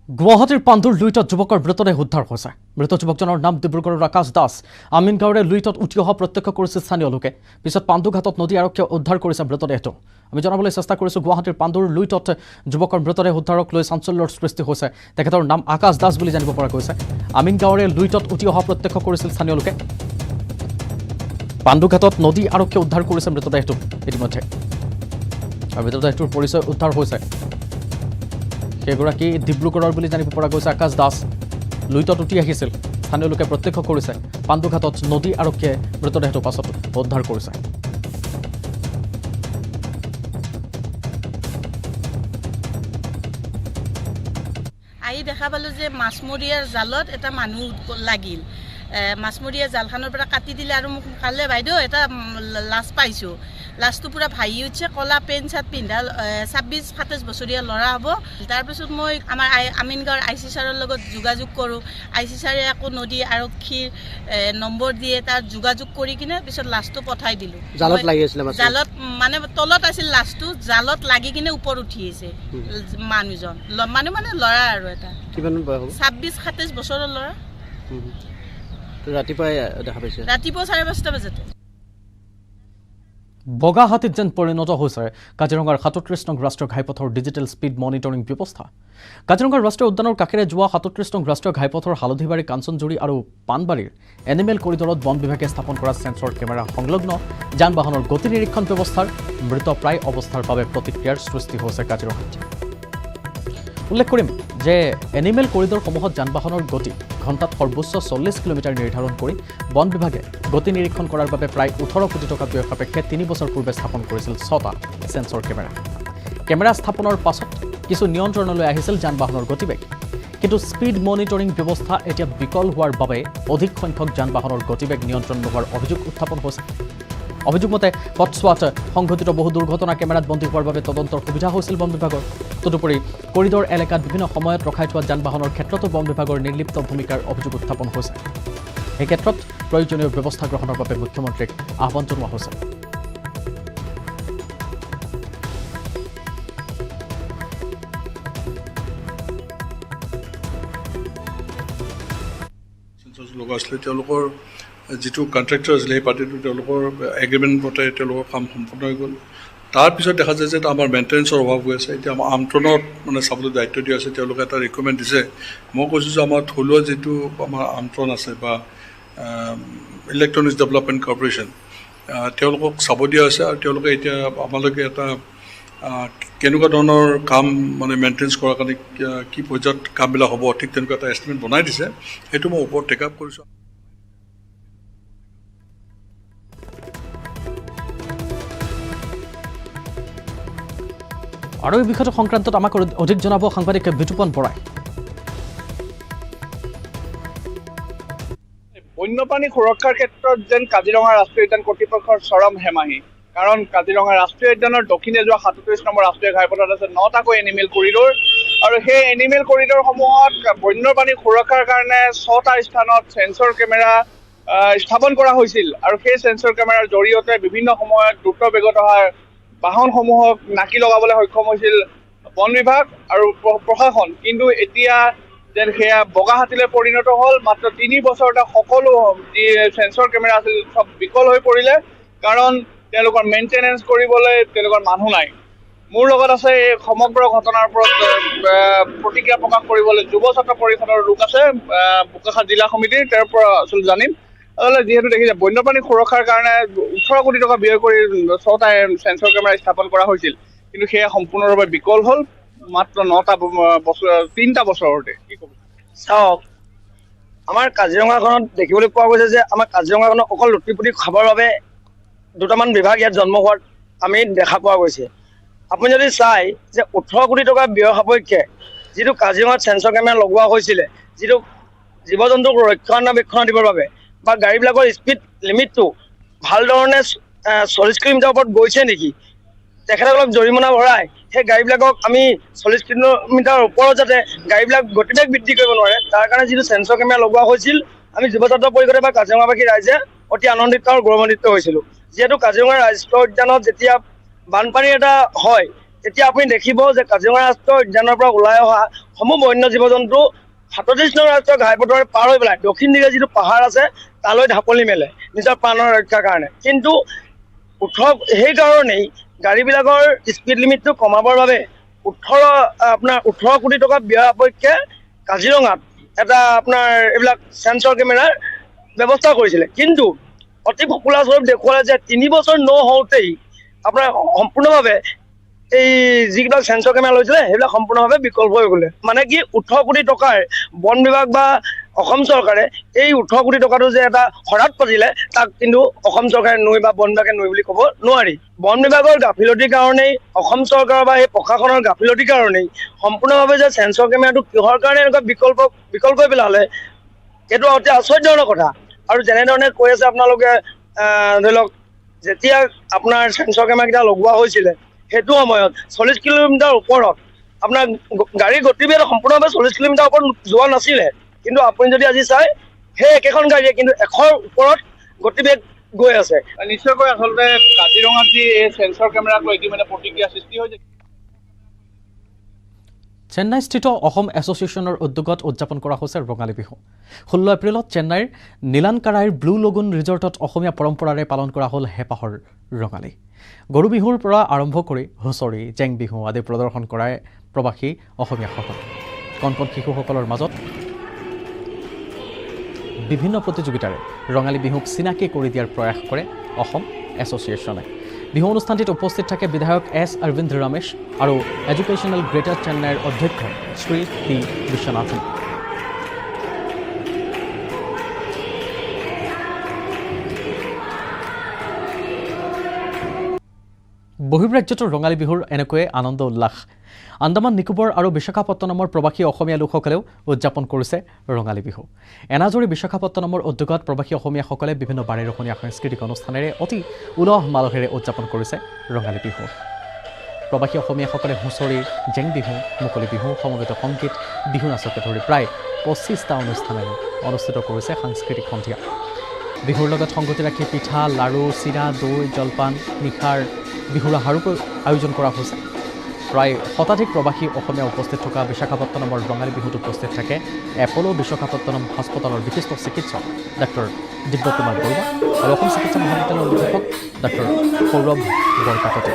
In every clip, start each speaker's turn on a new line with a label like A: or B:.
A: গুৱাহাটীৰ পাণ্ডুৰ লুইটত যুৱকৰ মৃতদেহ উদ্ধাৰ হৈছে। মৃত যুৱকজনৰ নাম ডিব্ৰুগড়ৰ আকাশ দাস। আমিন গাঁৱৰে লুইটত উঠি অহা প্ৰত্যক্ষ কৰিছিল স্থানীয় লোকে। পিছত পাণ্ডুঘাটত নদী আৰক্ষীয়ে উদ্ধাৰ কৰিছে মৃতদেহটো। আমি জনাবলৈ চেষ্টা কৰিছোঁ, গুৱাহাটীৰ পাণ্ডুৰ লুইটত যুৱকৰ মৃতদেহ উদ্ধাৰক লৈ চাঞ্চল্যৰ সৃষ্টি হৈছে। তেখেতৰ নাম আকাশ দাস বুলি জানিব পৰা গৈছে। আমিন গাঁৱৰে লুইটত উঠি অহা প্ৰত্যক্ষ কৰিছিল স্থানীয় লোকে। পাণ্ডুঘাটত নদী আৰক্ষীয়ে উদ্ধাৰ কৰিছে মৃতদেহটো ইতিমধ্যে। আৰু মৃতদেহটোৰ পৰিচয় উদ্ধাৰ হৈছে। সেইগৰাকী ডিব্ৰুগড়ৰ বুলি জানিব পৰা গৈছে আকাশ দাস। লুইটত উঠি আহিছিল। স্থানীয় লোকে প্ৰত্যক্ষ কৰিছে। পাণ্ডুঘাটত নদী আৰক্ষীয়ে মৃতদেহটো পাছত উদ্ধাৰ কৰিছে।
B: আহি দেখা পালোঁ যে মাছমৰীয়াৰ জালত এটা মানুহ লাগিল। মাছমৰীয়া জালখনৰ পৰা কাটি দিলে আৰু মোক কালে বাইদেউ এটা লাশ পাইছোঁ। লাশটো পূৰা ভাহি উঠিছে, ক'লা পেণ্ট চাৰ্ট পিন্ধা 26-27 বছৰীয়া ল'ৰা হ'ব। তাৰপিছত মই আমাৰ আমিন গাঁৱৰ আই চি ছাৰৰ লগত যোগাযোগ কৰোঁ। আই চি ছাৰে আকৌ নদী আৰক্ষীৰ নম্বৰ দিয়ে, তাত যোগাযোগ কৰি কিনে পিছত লাশটো পঠাই দিলোঁ।
C: জালত লাগি আছিলে,
B: জালত মানে তলত আছিল লাশটো, জালত লাগি কিনে ওপৰত উঠি আহিছে মানুহজন। মানে ল'ৰা আৰু এটা 26-27 বছৰৰ ল'ৰা।
C: ৰাতিপুৱাই দেখা পাইছে,
B: ৰাতিপুৱা 5:30 বজাতে।
A: বগাহাতীত যেন পৰিণত হৈছে কাজিৰঙাৰ 37 নং ৰাষ্ট্ৰীয় ঘাইপথৰ ডিজিটেল স্পীড মনিটৰিং ব্যৱস্থা। কাজিৰঙাৰ ৰাষ্ট্ৰীয় উদ্যানৰ কাষেৰে যোৱা 37 নং ৰাষ্ট্ৰীয় ঘাইপথৰ হালধিবাৰী, কাঞ্চনজুৰি আৰু পাণবাৰীৰ এনিমেল কৰিডৰত বন বিভাগে স্থাপন কৰা ছেন্সৰ কেমেৰা সংলগ্ন যান বাহনৰ গতি নিৰীক্ষণ ব্যৱস্থাৰ মৃতপ্ৰায় অৱস্থাৰ বাবে প্ৰতিক্ৰিয়াৰ সৃষ্টি হৈছে কাজিৰঙাত। উল্লেখ কৰিম যে এনিমেল কৰিডৰসমূহত যান বাহনৰ গতি ঘণ্টাত সৰ্বোচ্চ 40 কিলোমিটাৰ নিৰ্ধাৰণ কৰি বন বিভাগে গতি নিৰীক্ষণ কৰাৰ বাবে প্ৰায় 18 কোটি টকা ব্যয় সাপেক্ষে 3 বছৰ পূৰ্বে স্থাপন কৰিছিল 6টা ছেন্সৰ কেমেৰা। কেমেৰা স্থাপনৰ পাছত কিছু নিয়ন্ত্ৰণলৈ আহিছিল যান বাহনৰ গতিবেগ। কিন্তু স্পীড মনিটৰিং ব্যৱস্থা এতিয়া বিকল হোৱাৰ বাবে অধিক সংখ্যক যান বাহনৰ গতিবেগ নিয়ন্ত্ৰণ নোহোৱাৰ অভিযোগ উত্থাপন হৈছে। অভিযোগ মতে পথছোৱাত সংঘটিত বহু দুৰ্ঘটনা কেমেৰাত বন্দী হোৱাৰ বাবে তদন্তৰ সুবিধা হৈছিল বন বিভাগৰ। তদুপৰি কৰিডৰ এলেকাত বিভিন্ন সময়ত ৰখাই থোৱা যান বাহনৰ ক্ষেত্ৰতো বন বিভাগৰ নিৰ্লিপ্ত ভূমিকাৰ অভিযোগ উত্থাপন হৈছে। এই ক্ষেত্ৰত প্ৰয়োজনীয় ব্যৱস্থা গ্ৰহণৰ বাবে মুখ্যমন্ত্ৰীক আহ্বান জনোৱা হৈছে।
D: তেওঁলোকৰ যিটো কণ্ট্ৰেক্টৰ আছিলে সেই পাৰ্টিটো তেওঁলোকৰ এগ্ৰিমেণ্ট মতে তেওঁলোকৰ কাম সম্পূৰ্ণ হৈ গ'ল। তাৰপিছত দেখা যায় যে আমাৰ মেইনটেনেঞ্চৰ অভাৱ হৈ আছে। এতিয়া আমাৰ আমট্ৰনত মানে চাবলৈ দায়িত্ব দিয়া আছে। তেওঁলোকে এটা ৰিকমেণ্ড দিছে। মই কৈছোঁ যে আমাৰ থলুৱা যিটো আমাৰ আমট্ৰন আছে বা ইলেক্ট্ৰনিক্স ডেভেলপমেণ্ট কৰ্পৰেশ্যন, তেওঁলোকক চাব দিয়া হৈছে। আৰু তেওঁলোকে এতিয়া আমালৈকে এটা কেনেকুৱা ধৰণৰ কাম মানে মেইনটেনেঞ্চ কৰাৰ কাৰণে কি পৰ্যায়ত কামবিলাক হ'ব ঠিক তেনেকুৱা এটা এষ্টিমেট বনাই দিছে। সেইটো মই ওপৰত টেক আপ কৰিছোঁ।
A: আৰু এই বিষয়টো সংক্ৰান্তত আমাক অধিক জনাব সাংবাদিক বিতুপন বৰাই।
E: বন্যপ্ৰাণী সুৰক্ষাৰ ক্ষেত্ৰত যেন কাজিৰঙা ৰাষ্ট্ৰীয় উদ্যান কৰ্তৃপক্ষৰ চৰম হেমাহি। কাৰণ কাজিৰঙা ৰাষ্ট্ৰীয় উদ্যানৰ দক্ষিণে যোৱা 37 নম্বৰ ৰাষ্ট্ৰীয় ঘাইপথত আছে 9টাকৈ এনিমেল কৰিডৰ। আৰু সেই এনিমেল কৰিডৰসমূহত বন্যপ্ৰাণী সুৰক্ষাৰ কাৰণে 6টা স্থানত ছেন্সৰ কেমেৰা স্থাপন কৰা হৈছিল। আৰু সেই ছেন্সৰ কেমেৰাৰ জৰিয়তে বিভিন্ন সময়ত দ্ৰুত বেগত অহা বাহনসমূহক নাকি লগাবলৈ সক্ষম হৈছিল বন বিভাগ আৰু প্ৰশাসন। কিন্তু এতিয়া যেন সেয়া বগাহাতীলৈ পৰিণত হ'ল। মাত্ৰ 3 বছৰতে সকলো যি ছেন্সৰ কেমেৰা আছিল চব বিকল হৈ পৰিলে, কাৰণ তেওঁলোকৰ মেইনটেনেঞ্চ কৰিবলৈ তেওঁলোকৰ মানুহ নাই। মোৰ লগত আছে এই সমগ্ৰ ঘটনাৰ ওপৰত প্ৰতিক্ৰিয়া প্ৰকাশ কৰিবলৈ যুৱ ছাত্ৰ পৰিষদৰ লোক আছে, বোকাখাত জিলা সমিতিৰ, তেওঁৰ পৰা আচলতে জানিম। যিহেতু দেখিছে বন্যপ্ৰাণী সুৰক্ষাৰ কাৰণে 18 কোটি টকা ব্যয় কৰি 6টা ছেন্সৰ কেমেৰা স্থাপন কৰা হৈছিল, কিন্তু সেয়া সম্পূৰ্ণৰূপে বিকল হ'ল মাত্ৰ 3টা বছৰতে। কি ক'ব?
C: চাওক, আমাৰ কাজিৰঙাখনত দেখিবলৈ পোৱা গৈছে যে আমাৰ কাজিৰঙাখনত অকল লুটি-পুটি খাবৰ বাবে দুটামান বিভাগ ইয়াত জন্ম হোৱাৰ আমি দেখা পোৱা গৈছে। আপুনি যদি চাই যে 18 কোটি টকা ব্যয় সাপেক্ষে যিটো কাজিৰঙাত ছেন্সৰ কেমেৰা লগোৱা হৈছিলে, যিটো জীৱ জন্তুক ৰক্ষণাবেক্ষণ দিবৰ বাবে বা গাড়ীবিলাকৰ স্পীড লিমিটটো ভাল ধৰণে 40 কিলোমিটাৰ ওপৰত গৈছে নেকি, তেখেতসকলক জৰিমনা ভৰাই সেই গাড়ীবিলাকক আমি 40 কিলোমিটাৰ ওপৰত যাতে গাড়ীবিলাক গতিবেগ বৃদ্ধি কৰিব নোৱাৰে তাৰ কাৰণে যিটো ছেন্সৰ কেমেৰা লগোৱা হৈছিল, আমি যুৱ ছাত্ৰ পৰিষদে বা কাজিৰঙাবাসী ৰাইজে অতি আনন্দিত আৰু গৌৰৱান্বিত হৈছিলোঁ। যিহেতু কাজিৰঙা ৰাষ্ট্ৰীয় উদ্যানত যেতিয়া বানপানী এটা হয়, এতিয়া আপুনি দেখিব যে কাজিৰঙা ৰাষ্ট্ৰীয় উদ্যানৰ পৰা ওলাই অহা সমূহ বন্য জীৱ জন্তু 37 নং ৰাষ্ট্ৰীয় ঘাইপথেৰে পাৰ হৈ পেলাই দক্ষিণ দিশে যিটো পাহাৰ আছে তালৈ ঢাপলি মেলে নিজৰ প্ৰাণৰ ৰক্ষাৰ কাৰণে। কিন্তু সেইকাৰণেই গাড়ীবিলাকৰ স্পীড লিমিটটো কমাবৰ বাবে 18 কোটি টকা ব্যয় সাপেক্ষে কাজিৰঙাত এটা আপোনাৰ এইবিলাক সেন্সৰ কেমেৰাৰ ব্যৱস্থা কৰিছিলে। কিন্তু অতি পপুলাৰ স্বৰূপ দেখুৱালে যে 3 বছৰ নহওঁতেই আপোনাৰ সম্পূৰ্ণভাৱে এই যিবিলাক সেন্সৰ কেমেৰা লৈছিলে সেইবিলাক সম্পূৰ্ণভাৱে বিকল্প হৈ গ'লে। মানে কি 18 কোটি টকাৰ বন বিভাগ বা অসম চৰকাৰে এই 18 কোটি টকাটো যে এটা হৰাত পাতিলে তাক কিন্তু অসম চৰকাৰে নৈ বা বন বিভাগে নৈ বুলি ক'ব নোৱাৰি। বন বিভাগৰ গাফিলতিৰ কাৰণেই অসম চৰকাৰ বা এই প্ৰশাসনৰ গাফিলতিৰ কাৰণেই সম্পূৰ্ণভাৱে যে সেন্সৰ কেমেৰাটো কিহৰ কাৰণে এনেকুৱা বিকল্প কৰি পেলালে এইটো অতি আশ্চৰ্যজনক কথা। আৰু যেনেধৰণে কৈ আছে আপোনালোকে ধৰি লওক যেতিয়া আপোনাৰ সেন্সৰ কেমেৰাকেইটা লগোৱা হৈছিলে সেইটো সময়ত 40 কিলোমিটাৰ ওপৰত আপোনাৰ গাড়ীৰ গতিবেগ সম্পূৰ্ণভাৱে 40 কিলোমিটাৰ ওপৰত যোৱা নাছিলে। কিন্তু আপুনি যদি আজি চাই সেই একেখন গাড়ীয়ে কিন্তু 100ৰ ওপৰত গতিবেগ গৈ আছে।
E: নিশ্চয়কৈ আচলতে কাজিৰঙাত যি এই সেন্সৰ কেমেৰাক লৈ ইতিমধ্যে প্ৰতিক্ৰিয়া সৃষ্টি হৈছে।
A: চেন্নাইস্থিত অসম এছ'চিয়েশ্যনৰ উদ্যোগত উদযাপন কৰা হৈছে ৰঙালী বিহু। 16 এপ্ৰিলত চেন্নাইৰ নীলানকাৰাইৰ ব্লু লগোন ৰিজৰ্টত অসমীয়া পৰম্পৰাৰে পালন কৰা হ'ল হেঁপাহৰ ৰঙালী। গৰু বিহুৰ পৰা আৰম্ভ কৰি হুঁচৰি জেং বিহু আদি প্ৰদৰ্শন কৰাই প্ৰবাসী অসমীয়াসকল। কণ কণ শিশুসকলৰ মাজত বিভিন্ন প্ৰতিযোগিতাৰে ৰঙালী বিহুক চিনাকি কৰি দিয়াৰ প্ৰয়াস কৰে অসম এছ'চিয়েশ্যনে। বিহু অনুষ্ঠানটিত উপস্থিত থাকে বিধায়ক এছ অৰবিন্দ ৰমেশ আৰু এডুকেশ্যনেল গ্ৰেটাৰ চেন্নাইৰ অধ্যক্ষ শ্ৰী টি বিশ্বনাথন। বহিৰ্ৰাজ্যতো ৰঙালী বিহুৰ এনেকৈয়ে আনন্দ উল্লাস। আন্দামান নিকোবৰ আৰু বিশাখাপট্টনমৰ প্ৰবাসী অসমীয়া লোকসকলেও উদযাপন কৰিছে ৰঙালী বিহু। এনাজৰী বিশাখাপট্টনমৰ উদ্যোগত প্ৰবাসী অসমীয়াসকলে বিভিন্ন বাৰেৰহণীয়া সাংস্কৃতিক অনুষ্ঠানেৰে অতি উলহ মালহেৰে উদযাপন কৰিছে ৰঙালী বিহু। প্ৰবাসী অসমীয়াসকলে হুঁচৰি জেং বিহু মুকলি বিহু সমবেত সংগীত বিহু নাচকে ধৰি প্ৰায় 25টা অনুষ্ঠানেৰে অনুষ্ঠিত কৰিছে সাংস্কৃতিক সন্ধিয়া। বিহুৰ লগত সংগতি ৰাখি পিঠা লাড়ু চিৰা দৈ জলপান নিশাৰ বিহুৰ আহাৰো আয়োজন কৰা হৈছে। প্ৰায় শতাধিক প্ৰবাসী অসমীয়া উপস্থিত থকা বিশাখাপট্টনমৰ ৰঙালী বিহুত উপস্থিত থাকে এপ'লো বিশাখাপট্টনম হাস্পতালৰ বিশিষ্ট চিকিৎসক ডাক্তৰ দিব্যকুমাৰ বৰুৱা আৰু অসম চিকিৎসা মহাবিদ্যালয়ৰ অধ্যাপক ডাক্তৰ সৌৰভ বৰকাকতি।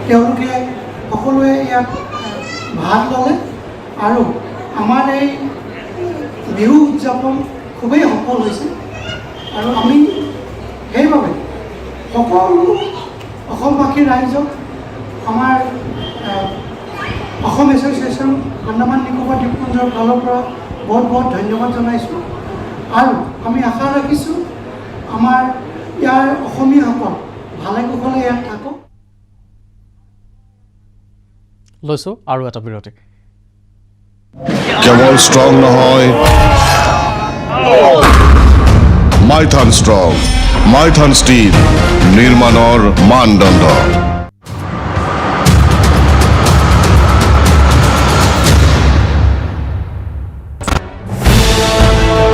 F: তেওঁলোকে সকলোৱে ইয়াত ভাগ ল'লে আৰু আমাৰ এই বিহু উদযাপন খুবেই সফল হৈছে আৰু আমি সেইবাবে সকলো অসমবাসী ৰাইজক আমাৰ অসম এছ'চিয়েশ্যন আন্দামান নিকোবৰ দ্বীপপুঞ্জৰ ফালৰ পৰা বহুত বহুত ধন্যবাদ জনাইছোঁ আৰু আমি আশা ৰাখিছোঁ আমাৰ ইয়াৰ অসমীয়াসকল ভালে কুশলে ইয়াত থাকক।
A: লৈছোঁ আৰু এটা বিৰতি।
G: কেৱল ষ্ট্ৰং নহয় মাইথান ষ্ট্ৰং মাইথান ষ্টীল নিৰ্মাণৰ মানদণ্ড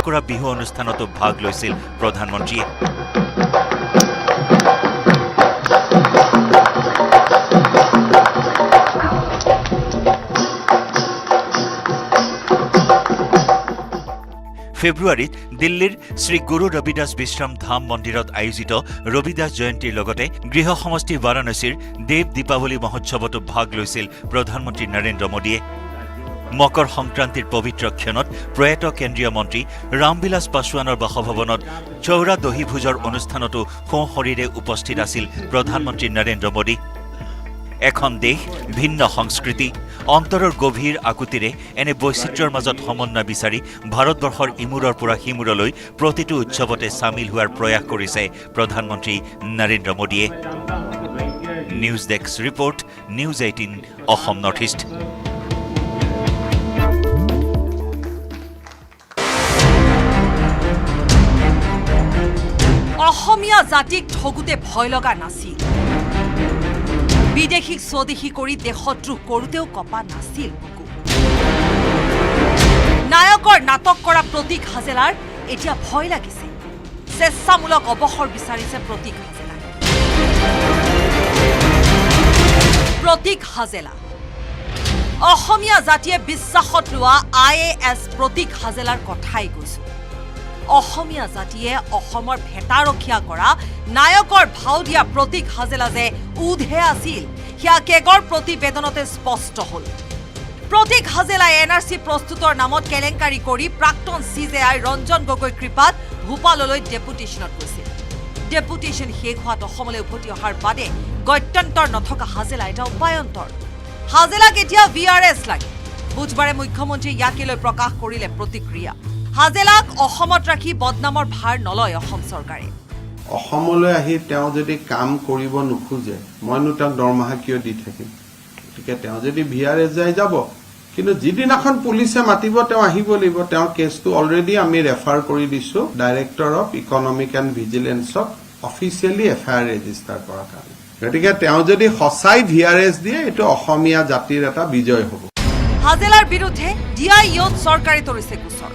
H: কৰা বিহু অনুষ্ঠানতো ভাগ লৈছিল প্ৰধানমন্ত্ৰীয়ে ফেব্ৰুৱাৰীত দিল্লীৰ শ্ৰী গুৰু ৰবিদাস বিশ্ৰাম ধাম মন্দিৰত আয়োজিত ৰবিদাস জয়ন্তীৰ লগতে গৃহ সমষ্টি বাৰাণসীৰ দেৱ দীপাৱলী মহোৎসৱতো ভাগ লৈছিল প্ৰধানমন্ত্ৰী নৰেন্দ্ৰ মোদীয়ে মকৰ সংক্ৰান্তিৰ পবিত্ৰ ক্ষণত প্ৰয়াত কেন্দ্ৰীয় মন্ত্ৰী ৰামবিলাস পাছোৱানৰ বাসভৱনত চৌৰা দহি ভোজৰ অনুষ্ঠানতো সোঁশৰীৰে উপস্থিত আছিল প্ৰধানমন্ত্ৰী নৰেন্দ্ৰ মোদী এখন দেশ ভিন্ন সংস্কৃতি অন্তৰৰ গভীৰ আকুতিৰে এনে বৈচিত্ৰ্যৰ মাজত সমন্বয় বিচাৰি ভাৰতবৰ্ষৰ ইমূৰৰ পৰা সিমূৰলৈ প্ৰতিটো উৎসৱতে চামিল হোৱাৰ প্ৰয়াস কৰিছে প্ৰধানমন্ত্ৰী নৰেন্দ্ৰ মোদীয়ে news desk report news 18 Assam north east
I: Asomiya জাতিক ঠগুতে ভয় লগা নাছিল বিদেশীক স্বদেশী কৰি দেশদ্ৰোহ কৰোঁতেও কপা নাছিল বুকু নায়কৰ নাটক কৰা প্ৰতীক হাজেলাৰ এতিয়া ভয় লাগিছে স্বেচ্ছামূলক অৱসৰ বিচাৰিছে প্ৰতীক হাজেলা প্ৰতীক হাজেলা অসমীয়া জাতিয়ে বিশ্বাসত লোৱা IAS প্ৰতীক হাজেলাৰ কথাই কৈছো অসমীয়া জাতিয়ে অসমৰ ভেটা ৰক্ষা কৰা নায়কৰ ভাও দিয়া প্ৰতীক হাজেলা যে উধে আছিল সেয়া কেগৰ প্ৰতিবেদনতে স্পষ্ট হ'ল প্ৰতীক হাজেলাই NRC প্ৰস্তুতৰ নামত কেলেংকাৰী কৰি প্ৰাক্তন CJI ৰঞ্জন গগৈ কৃপাত ভূপাললৈ ডেপুটেশ্যনত গৈছিল ডেপুটেশ্যন শেষ হোৱাত অসমলৈ উভতি অহাৰ বাদে গত্যন্তৰ নথকা হাজেলা এটা উপায়ন্তৰ হাজেলাক এতিয়া VRS লাগে বুধবাৰে মুখ্যমন্ত্ৰী ইয়াকে লৈ প্ৰকাশ কৰিলে প্ৰতিক্ৰিয়া হাজেলাক অসমত ৰাখি বদনামৰ ভাৰ নলয় অসম চৰকাৰে
J: অসমলৈ আহি তেওঁ যদি কাম কৰিব নোখোজে মইনো তেওঁক দৰমহা কিয় দি থাকিম গতিকে তেওঁ যদি VRS যাই যাব কিন্তু যিদিনাখন পুলিচে মাতিব তেওঁ আহিব লাগিব তেওঁৰ কেছটো অলৰেডি আমি ৰেফাৰ কৰি দিছো ডাইৰেক্টৰ অফ ইকনমিক এণ্ড ভিজিলেন্সক অফিচিয়েলি FIR ৰেজিষ্টাৰ কৰাৰ কাৰণে গতিকে তেওঁ যদি সঁচাই VRS দিয়ে এইটো অসমীয়া জাতিৰ এটা বিজয় হ'ব
I: হাজেলাৰ বিৰুদ্ধে DIOত চৰকাৰে তৰিছে গোচৰ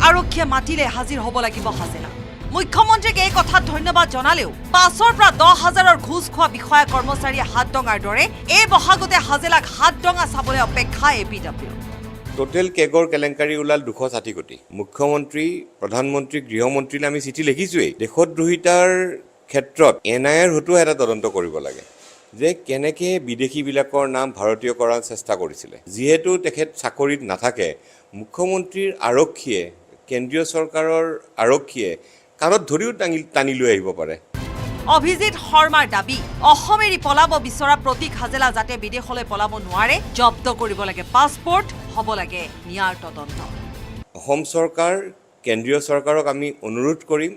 I: আৰক্ষীয়ে মাতিলে হাজিৰ হ'ব লাগিব হাজেলা মুখ্যমন্ত্ৰীক এই কথাত ধন্যবাদ জনালেও 5ৰ পৰা 10,000ৰ ঘুষ খোৱা বিষয়া কৰ্মচাৰীয়ে হাত ডঙাৰ দৰে এই বহাগতে হাজেলাক হাত ডঙা চাবলৈ অপেক্ষা APW
K: টোটেল কেগৰ কেলেংকাৰী ওলাল 260 কোটি মুখ্যমন্ত্ৰী প্ৰধানমন্ত্ৰী গৃহমন্ত্ৰীলৈ আমি চিঠি লিখিছোৱেই দেশদ্ৰোহিতাৰ ক্ষেত্ৰত NIAৰ হতো এটা তদন্ত কৰিব লাগে যে কেনেকৈ বিদেশীবিলাকৰ নাম ভাৰতীয় কৰাৰ চেষ্টা কৰিছিলে যিহেতু তেখেত চাকৰিত নাথাকে মুখ্যমন্ত্ৰীৰ আৰক্ষীয়ে কেন্দ্ৰীয় চৰকাৰৰ আৰক্ষীয়ে কাণত ধৰিও টানি লৈ আহিব পাৰে
I: অভিজিত শৰ্মাৰ দাবী অসমেৰি পলাব বিচৰা প্ৰতীক হাজেলা যাতে বিদেশলৈ পলাব নোৱাৰে জব্দ কৰিব লাগে পাছপোৰ্ট হ'ব লাগে নিয়াৰ তদন্ত
K: অসম চৰকাৰ কেন্দ্ৰীয় চৰকাৰক আমি অনুৰোধ কৰিম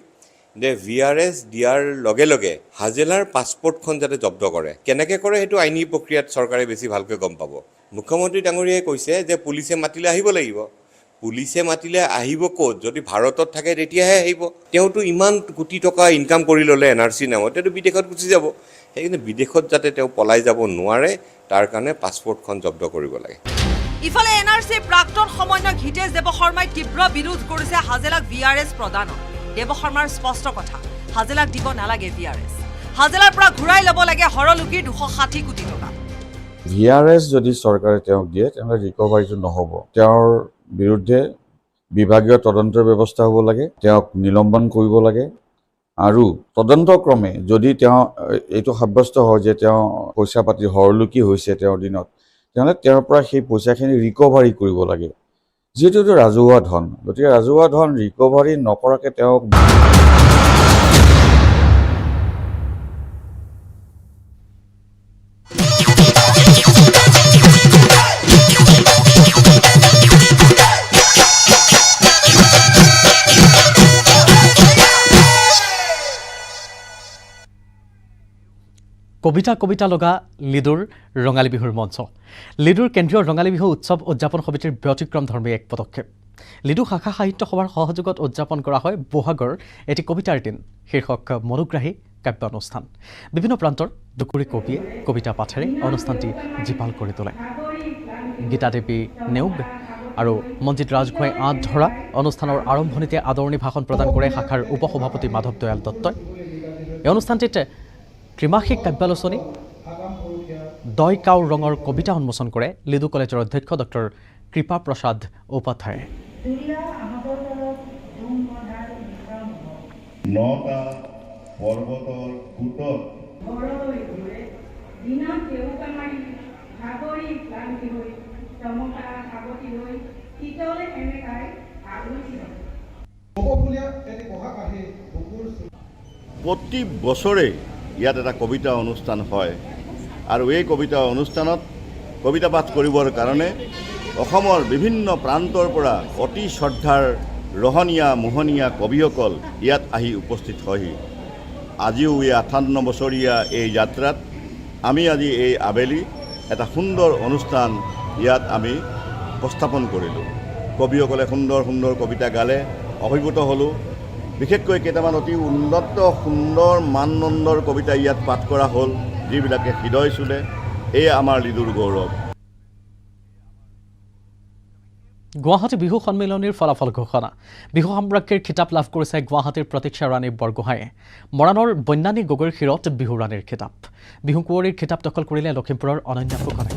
K: যে VRS দিয়াৰ লগে লগে হাজেলাৰ পাছপোৰ্টখন যাতে জব্দ কৰে কেনেকৈ কৰে সেইটো আইনী প্ৰক্ৰিয়াত চৰকাৰে বেছি ভালকৈ গম পাব মুখ্যমন্ত্ৰী ডাঙৰীয়াই কৈছে যে পুলিচে মাতিলে আহিব লাগিব পুলিচে মাতিলে আহিব ক'ত যদি ভাৰতত থাকে তেতিয়াহে আহিব তেওঁতো ইমান কোটি টকা ইনকাম কৰি ল'লে NRC নামত তেওঁ বিদেশত গুচি যাব সেইকাৰণে বিদেশত যাতে তেওঁ পলাই যাব নোৱাৰে তাৰ কাৰণে পাছপোৰ্টখন জব্দ কৰিব লাগে
I: ইফালে NRC প্ৰাক্তন সমন্বয়ক হিতেশ দেৱ শৰ্মাই তীব্ৰ বিৰোধ কৰিছে হাজেলাক VRS প্ৰদানৰ দেৱ শৰ্মাৰ স্পষ্ট কথা হাজেলাক দিব নালাগে VRS হাজেলাৰ পৰা ঘূৰাই ল'ব লাগে হৰলুকিৰ 260 কোটি টকা
L: VRS যদি চৰকাৰে তেওঁক দিয়ে তেন্তে ৰিকভাৰীটো নহ'ব তেওঁৰ বিৰুদ্ধে বিভাগীয় তদন্তৰ ব্যৱস্থা হ'ব লাগে তেওঁক নিলম্বন কৰিব লাগে আৰু তদন্তক্ৰমে যদি তেওঁ এইটো সাব্যস্ত হয় যে তেওঁ পইচা পাতি হৰলুকি হৈছে তেওঁৰ দিনত তেতিয়াহ'লে তেওঁৰ পৰা সেই পইচাখিনি ৰিকভাৰী কৰিব লাগে যিহেতু এইটো ৰাজহুৱা ধন গতিকে ৰাজহুৱা ধন ৰিকভাৰী নকৰাকৈ তেওঁক
A: কবিতা লগা লিডুৰ ৰঙালী বিহুৰ মঞ্চ লিডুৰ কেন্দ্ৰীয় ৰঙালী বিহু উৎসৱ উদযাপন সমিতিৰ ব্যতিক্ৰম ধৰ্মী এক পদক্ষেপ লিডু শাখা সাহিত্য সভাৰ সহযোগত উদযাপন কৰা হয় বহাগৰ এটি কবিতাৰ দিন শীৰ্ষক মনোগ্ৰাহী কাব্য অনুষ্ঠান। বিভিন্ন প্ৰান্তৰ দুকুৰি কবিয়ে কবিতা পাঠেৰে অনুষ্ঠানটি জীপাল কৰি তোলে। গীতা দেৱী নেওগ আৰু মঞ্জিত ৰাজখোৱাই আঁত ধৰা অনুষ্ঠানৰ আৰম্ভণিতে আদৰণি ভাষণ প্ৰদান কৰে শাখাৰ উপসভাপতি মাধৱ দয়াল দত্তই। এই অনুষ্ঠানটিত ত্ৰিমাসিক কাব্যালোচনী দয় কাউৰ ৰঙৰ কবিতা উন্মোচন কৰে লিডু কলেজৰ অধ্যক্ষ ডক্টৰ কৃপা প্ৰসাদ উপাধ্যায়ে।
M: প্ৰতি বছৰে ইয়াত এটা কবিতা অনুষ্ঠান হয় আৰু এই কবিতা অনুষ্ঠানত কবিতা পাঠ কৰিবৰ কাৰণে অসমৰ বিভিন্ন প্ৰান্তৰ পৰা অতি শ্ৰদ্ধাৰ ৰহনীয়া মোহনীয়া কবিসকল ইয়াত আহি উপস্থিত হয়হি। আজিও এই 58 বছৰীয়া এই যাত্ৰাত আমি আজি এই আবেলি এটা সুন্দৰ অনুষ্ঠান ইয়াত আমি উপস্থাপন কৰিলোঁ। কবিসকলে সুন্দৰ সুন্দৰ কবিতা গালে, অভিভূত হ'লোঁ। বিশেষকৈ কেইটামান অতি উন্নত সুন্দৰ মানদণ্ডৰ কবিতা ইয়াত পাঠ কৰা হ'ল, যিবিলাকে হৃদয় চুলে। এয়া আমাৰ লিডুৰ গৌৰৱ।
A: গুৱাহাটী বিহু সন্মিলনীৰ ফলাফল ঘোষণা। বিহু সাম্ৰাজ্ঞীৰ খিতাপ লাভ কৰিছে গুৱাহাটীৰ প্ৰতীক্ষা ৰাণী বৰগোহাঁয়ে। মৰাণৰ বন্যানী গগৈৰ শিৰত বিহু ৰাণীৰ খিতাপ। বিহু কুঁৱৰীৰ খিতাপ দখল কৰিলে লখিমপুৰৰ অনন্যা ফুকনে।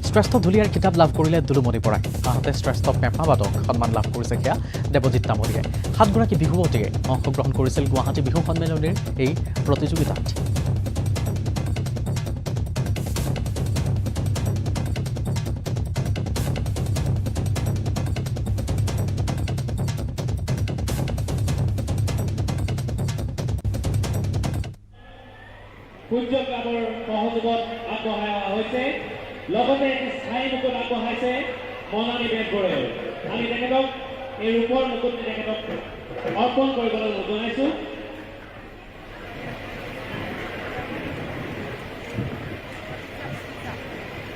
A: শ্ৰেষ্ঠ ঢুলীয়াৰ খিতাপ লাভ কৰিলে দুলুমণি বৰাই। আনহাতে শ্ৰেষ্ঠ পেঁপাবাদক সন্মান লাভ কৰিছে সেয়া দেৱজিৎ তামুলীয়ে। 7গৰাকী বিহুৱতীয়ে অংশগ্ৰহণ কৰিছিল গুৱাহাটী বিহু সন্মিলনীৰ এই প্ৰতিযোগিতাত।
N: সূৰ্য ক্লাবৰ সহযোগত আগবঢ়াই হৈছে, লগতে স্থায়ী মুকুট আগবঢ়াইছে মনানী বেজবৰুৱাই। আমি তেখেতক এই ৰূপৰ মুকুট তেখেতক অৰ্পণ কৰিবলৈ জনাইছোঁ।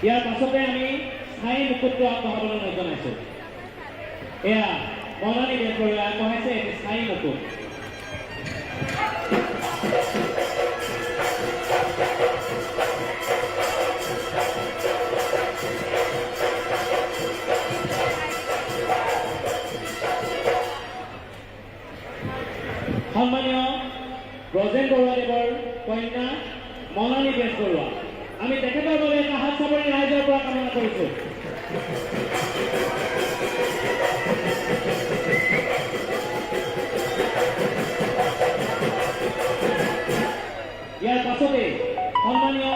N: ইয়াৰ পাছতে আমি স্থায়ী মুকুটটো আগবঢ়াবলৈ জনাইছোঁ। এয়া মনানী বেজবৰুৱাই আগবঢ়াইছে এটি স্থায়ী মুকুট। সন্মানীয় ব্ৰজেন বৰুৱাদেৱৰ কন্যা মনানী বেজবৰুৱা, আমি তেখেতৰ বাবে এটা হাত চাপৰি ৰাইজৰ পৰা কামনা কৰিছোঁ। ইয়াৰ পাছতে সন্মানীয়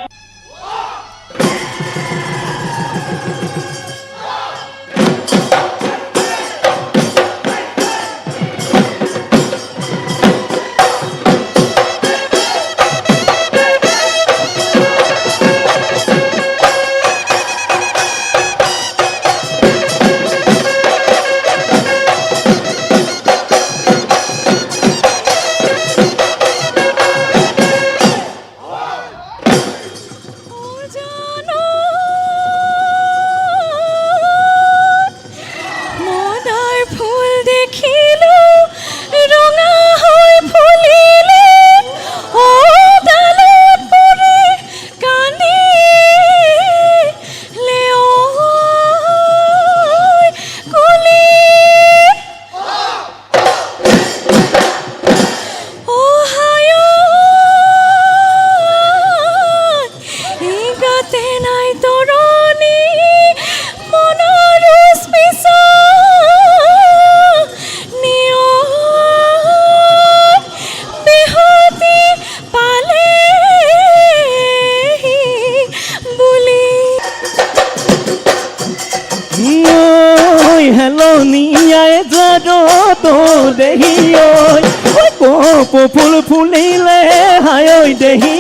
O: ফুল ফুলিলে হাই দেহি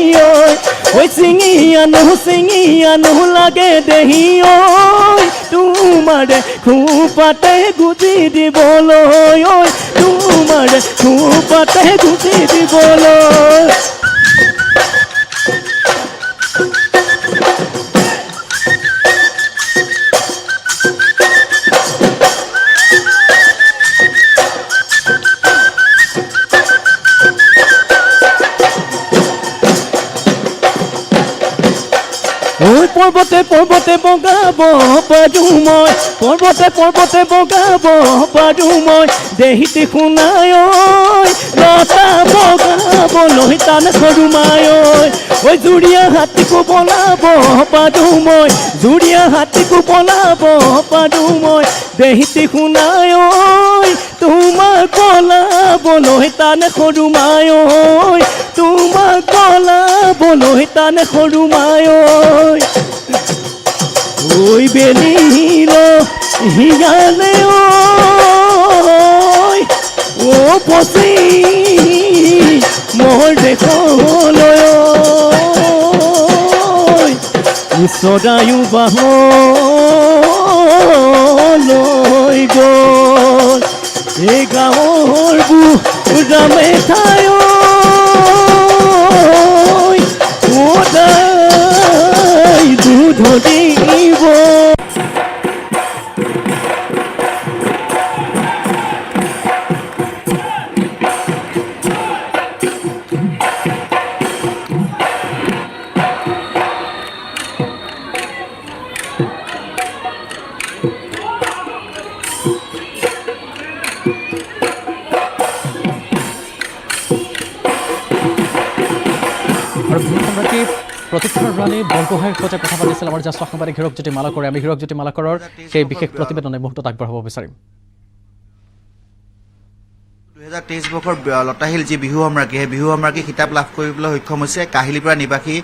O: ঐ চিঙি আনো লাগে দেহি তোমাৰে খোপাতে গুজি দিবলৈ তোমাৰে খোপাতে গুজি দিবলৈ। পৰ্বতে পৰ্বতে বগাব পাৰো মই পৰ্বতে পৰ্বতে বগাব পাৰো মই দেহিতে শুনাই ঐ লতা বগাবলৈ টান সৰু মাই ঐ জুৰিয়া হাতীকো বলাব পাৰো মই জুৰিয়া হাতীকো বলাব পাৰো মই দেহিতে শুনাই ঐ তোমাক বলাবলৈ টান সৰু মাই তোমাক বলাবলৈ টান সৰু মাই ঐ বেলিল হিয়ালে ঐ পচি মোৰ দেশলৈ চৰায়ু বাহলৈ গ'ল এই গাঁৱৰ বুঢ়ামে ঠাই দুধ দিব
A: আৰু বিহু সম্ৰাটী প্ৰতিক্ষণ ৰাণী বৰগোহাঁইৰ সৈতে কথা পাতিছিল আমাৰ জ্যেষ্ঠ সাংবাদিক হীৰকজ্যোতি মালাকৰে আমি হীৰকজ্যোতি মালাকৰৰ সেই বিশেষ প্ৰতিবেদন এই মুহূৰ্তত আগবঢ়াব বিচাৰিম
P: 2023 বৰ্ষৰ লতাশিল যি বিহু সম্ৰাকী সেই বিহু সম্ৰাকী খিতাপ লাভ কৰিবলৈ সক্ষম হৈছে কাহিলীপাৰা নিবাসী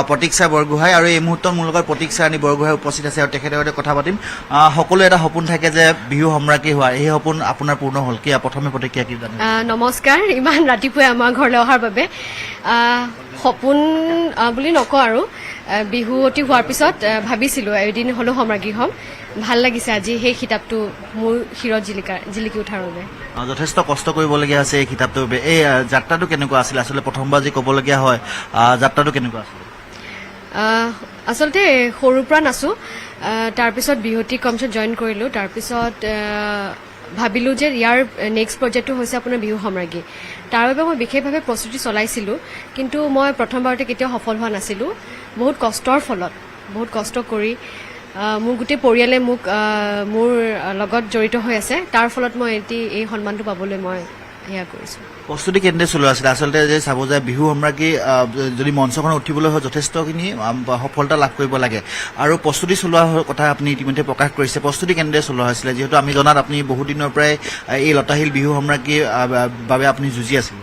P: প্ৰতীক্ষা বৰগোহাঁই আৰু এই মুহূৰ্তত মোৰ লগত প্ৰতীক্ষা ৰাণী বৰগোহাঁই উপস্থিত আছে আৰু তেখেতৰ সৈতে কথা পাতিম সকলো এটা সপোন থাকে যে বিহু সম্ৰাকী হোৱা এই সপোন আপোনাৰ পূৰ্ণ হ'ল কি প্ৰথমে প্ৰতিক্ৰিয়া কি জানে
Q: নমস্কাৰ ইমান ৰাতিপুৱাই আমাৰ ঘৰলৈ অহাৰ বাবে সপোন বুলি নকওঁ আৰু বিহুৱতী হোৱাৰ পিছত ভাবিছিলোঁ এদিন হ'লেও সম্ৰাজ্ঞী হ'ম ভাল লাগিছে আজি সেই কিতাপটো মোৰ শিৰত জিলিকি উঠাৰ বাবে
P: যথেষ্ট কষ্ট কৰিবলগীয়া হৈছে এই কিতাপটোৰ বাবে এই যাত্ৰাটো কেনেকুৱা আছিল আচলতে প্ৰথমবাৰ যি ক'বলগীয়া হয় যাত্ৰাটো কেনেকুৱা আছিল
Q: আচলতে সৰুৰ পৰা নাচোঁ তাৰপিছত বিহুৱতী কমছত জইন কৰিলোঁ তাৰপিছত ভাবিলোঁ যে ইয়াৰ নেক্সট প্ৰজেক্টটো হৈছে আপোনাৰ বিহু সম্ৰাজ্ঞী তাৰ বাবে মই বিশেষভাৱে প্ৰস্তুতি চলাইছিলোঁ কিন্তু মই প্ৰথমবাৰতে কেতিয়াও সফল হোৱা নাছিলোঁ বহুত কষ্টৰ ফলত বহুত কষ্ট কৰি মোৰ গোটেই পৰিয়ালে মোক মোৰ লগত জড়িত হৈ আছে তাৰ ফলত মই এই সন্মানটো পাবলৈ মই সেয়া কৰিছোঁ
P: প্ৰস্তুতি কেনেদৰে চলোৱা আছিলে আচলতে যে চাব যে বিহু সম্ৰাজ্ঞী যদি মঞ্চখনত উঠিবলৈ হয় যথেষ্টখিনি সফলতা লাভ কৰিব লাগে আৰু প্ৰস্তুতি চলোৱা কথা আপুনি ইতিমধ্যে প্ৰকাশ কৰিছে প্ৰস্তুতি কেনেদৰে চলোৱা হৈছিলে যিহেতু আমি জনাত আপুনি বহুত দিনৰ পৰাই এই লতাশিল বিহু সম্ৰাজ্ঞীৰ বাবে আপুনি যুঁজি আছিল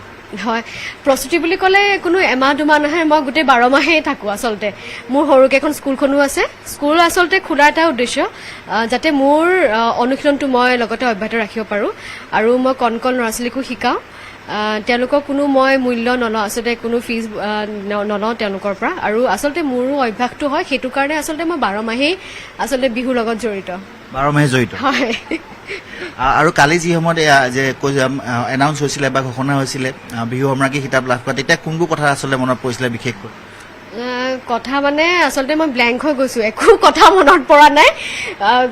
Q: হয় প্ৰস্তুতি বুলি ক'লে কোনো এমাহ দুমাহ নহয় মই গোটেই 12 মাহেই থাকোঁ আচলতে মোৰ সৰুকৈ এখন স্কুলখনো আছে স্কুল আচলতে খোলাৰ এটা উদ্দেশ্য যাতে মোৰ অনুশীলনটো মই লগতে অব্যাহত ৰাখিব পাৰোঁ আৰু মই কণ ল'ৰা ছোৱালীকো শিকাওঁ তেওঁলোকক কোনো মই মূল্য নলওঁ আচলতে কোনো ফিজ নলওঁ তেওঁলোকৰ পৰা আৰু আচলতে মোৰো অভ্যাসটো হয় সেইটো কাৰণে আচলতে মই 12 মাহেই আচলতে বিহুৰ লগত জড়িত
P: 12 মাহে জড়িত
Q: হয়
P: আৰু কালি যি সময়ত যে এনাউন্স হৈছিলে বা ঘোষণা হৈছিলে বিহু সম্ৰাজ্ঞী কিতাপ লাভ কৰা তেতিয়া কোনবোৰ কথা আচলতে মনত পৰিছিলে বিশেষকৈ
Q: কথা মানে আচলতে মই ব্লেংক হৈ গৈছোঁ একো কথা মনত পৰা নাই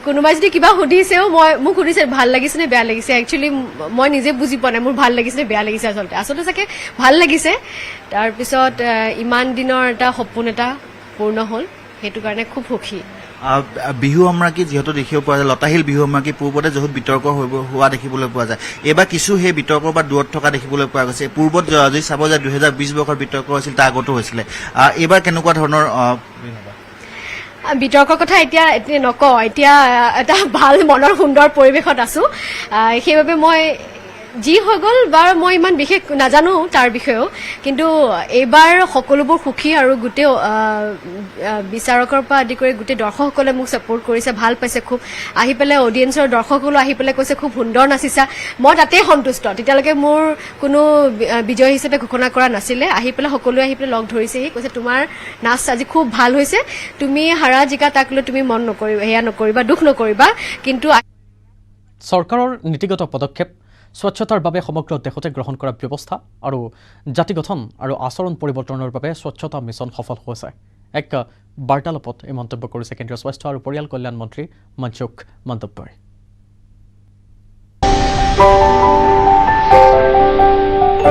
Q: কোনোবাই যদি কিবা সুধিছেও মোক সুধিছে ভাল লাগিছে নে বেয়া লাগিছে একচুৱেলি মই নিজে বুজি পোৱা নাই মোৰ ভাল লাগিছে নে বেয়া লাগিছে আচলতে চাগে ভাল লাগিছে তাৰপিছত ইমান দিনৰ এটা সপোন এটা পূৰ্ণ হ'ল সেইটো কাৰণে খুব সুখী
P: বিহু সম্ৰাজ্ঞী যিহেতু দেখিব পোৱা যায় লতাশিল বিহু সম্ৰাজ্ঞী পূৰ্বতে বহুত বিতৰ্ক হোৱা দেখিবলৈ পোৱা যায় এইবাৰ কিছু সেই বিতৰ্কৰ পৰা দূৰত থকা দেখিবলৈ পোৱা গৈছে পূৰ্বত যদি চাব যায় 2020 বৰ্ষৰ বিতৰ্ক হৈছিল তাৰ আগতো হৈছিলে এইবাৰ কেনেকুৱা ধৰণৰ
Q: বিতৰ্কৰ কথা এতিয়া নকওঁ এতিয়া এটা ভাল মনৰ সুন্দৰ পৰিৱেশত আছোঁ সেইবাবে মই যি হৈ গ'ল বা মই ইমান বিশেষ নাজানো তাৰ বিষয়েও কিন্তু এইবাৰ সকলোবোৰ সুখী আৰু গোটেই বিচাৰকৰ পৰা আদি কৰি গোটেই দৰ্শকসকলে মোক ছাপোৰ্ট কৰিছে ভাল পাইছে খুব আহি পেলাই অডিয়েন্সৰ দৰ্শকসকলে আহি পেলাই কৈছে খুব সুন্দৰ নাচিছা মই তাতেই সন্তুষ্ট তেতিয়ালৈকে মোৰ কোনো বিজয় হিচাপে ঘোষণা কৰা নাছিলে আহি পেলাই সকলোৱে আহি পেলাই লগ ধৰিছেহি কৈছে তোমাৰ নাচ আজি খুব ভাল হৈছে তুমি হাৰা জিকা তাক লৈ তুমি মন নকৰিবা সেয়া নকৰিবা দুখ নকৰিবা কিন্তু
A: চৰকাৰৰ নীতিগত পদক্ষেপ স্বচ্ছতাৰ বাবে সমগ্ৰ দেশতে গ্ৰহণ কৰা ব্যৱস্থা আৰু জাতি গঠন আৰু আচৰণ পৰিৱৰ্তনৰ বাবে স্বচ্ছতা মিছন সফল হৈছে এক বাৰ্তালাপত এই মন্তব্য কৰিছে কেন্দ্ৰীয় স্বাস্থ্য আৰু পৰিয়াল কল্যাণ মন্ত্ৰী মনসুখ মন্দব্যই